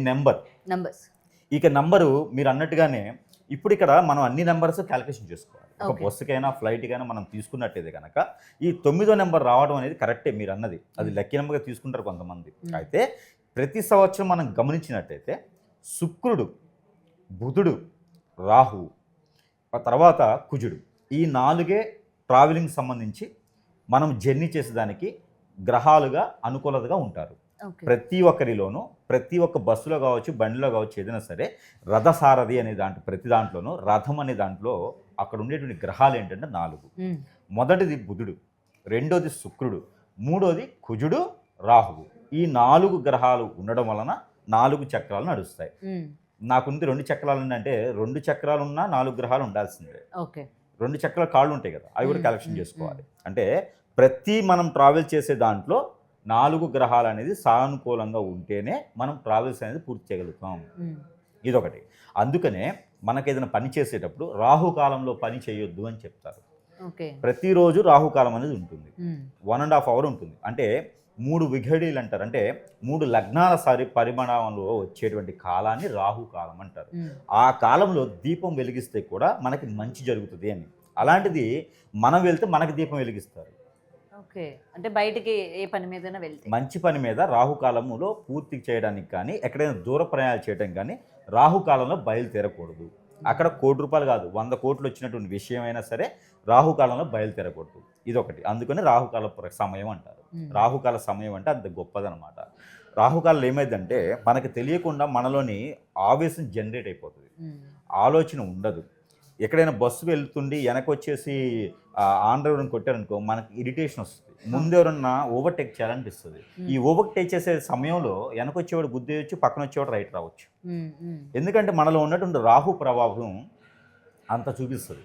Numbers. ఇక number మీరు అన్నట్టుగానే ఇప్పుడు ఇక్కడ మనం అన్ని నెంబర్స్ క్యాలిక్యులేషన్ చేసుకోవాలి. ఒక బస్సుకైనా ఫ్లైట్కైనా మనం తీసుకున్నట్టయితే కనుక ఈ 9వ నెంబర్ రావడం అనేది కరెక్టే మీరు అన్నది. అది లక్కీ నెంబర్గా తీసుకుంటారు కొంతమంది. అయితే ప్రతి సంవత్సరం మనం గమనించినట్టయితే శుక్రుడు, బుధుడు, రాహు, ఆ తర్వాత కుజుడు, ఈ 4 ట్రావెలింగ్ సంబంధించి మనం జర్నీ చేసేదానికి గ్రహాలుగా అనుకూలతగా ఉంటారు. ప్రతి ఒక్కరిలోనూ ప్రతి ఒక్క బస్సులో కావచ్చు, బండిలో కావచ్చు, ఏదైనా సరే రథసారథి అనే ప్రతి దాంట్లోనూ రథం అనే దాంట్లో అక్కడ ఉండేటువంటి గ్రహాలు ఏంటంటే 4. మొదటిది బుధుడు, రెండోది శుక్రుడు, మూడోది కుజుడు, రాహువు. ఈ 4 గ్రహాలు ఉండడం వలన 4 చక్రాలు నడుస్తాయి. నాకుంది 2 చక్రాలు అంటే 2 చక్రాలు ఉన్నా 4 గ్రహాలు ఉండాల్సిందే. 2 చక్రాల కాళ్ళు ఉంటాయి కదా, అవి కూడా కలెక్షన్ చేసుకోవాలి. అంటే ప్రతి మనం ట్రావెల్ చేసే దాంట్లో 4 గ్రహాలు అనేది సానుకూలంగా ఉంటేనే మనం ట్రావెల్స్ అనేది పూర్తి చేయగలుగుతాం. ఇదొకటి. అందుకనే మనకు ఏదైనా పని చేసేటప్పుడు రాహుకాలంలో పని చేయొద్దు అని చెప్తారు. ప్రతిరోజు రాహుకాలం అనేది ఉంటుంది. 1.5 అవర్ ఉంటుంది. అంటే 3 విఘడీలు అంటారు. అంటే 3 లగ్నాల పరిమాణంలో వచ్చేటువంటి కాలాన్ని రాహుకాలం అంటారు. ఆ కాలంలో దీపం వెలిగిస్తే కూడా మనకి మంచి జరుగుతుంది అని. అలాంటిది మనం వెళ్తే మనకి దీపం వెలిగిస్తారు. అంటే బయటికి ఏ పని మీద వెళ్తే మంచి పని మీద రాహుకాలంలో పూర్తి చేయడానికి కానీ ఎక్కడైనా దూర ప్రయాణాలు చేయడం కానీ రాహుకాలంలో బయలుదేరకూడదు. అక్కడ ₹1,00,00,000 కాదు 100 కోట్లు వచ్చినటువంటి విషయం అయినా సరే రాహుకాలంలో బయలుదేరకూడదు. ఇదొకటి. అందుకని రాహుకాల సమయం అంటారు. రాహుకాల సమయం అంటే అంత గొప్పదనమాట. రాహుకాలంలో ఏమైందంటే మనకి తెలియకుండా మనలోని ఆవేశం జనరేట్ అయిపోతుంది, ఆలోచన ఉండదు. ఎక్కడైనా బస్సు వెళ్తుండి వెనకొచ్చేసి ఆన్ డ్రైవర్ని కొట్టారనుకో మనకి ఇరిటేషన్ వస్తుంది. ముందు ఎవరన్నా ఓవర్టేక్ చేయాలనిపిస్తుంది. ఈ ఓవర్టేక్ చేసే సమయంలో వెనకొచ్చేవాడు గుద్దేయచ్చు, పక్కన వచ్చేవాడు రైట్ రావచ్చు. ఎందుకంటే మనలో ఉన్నటువంటి రాహు ప్రభావం అంత చూపిస్తుంది.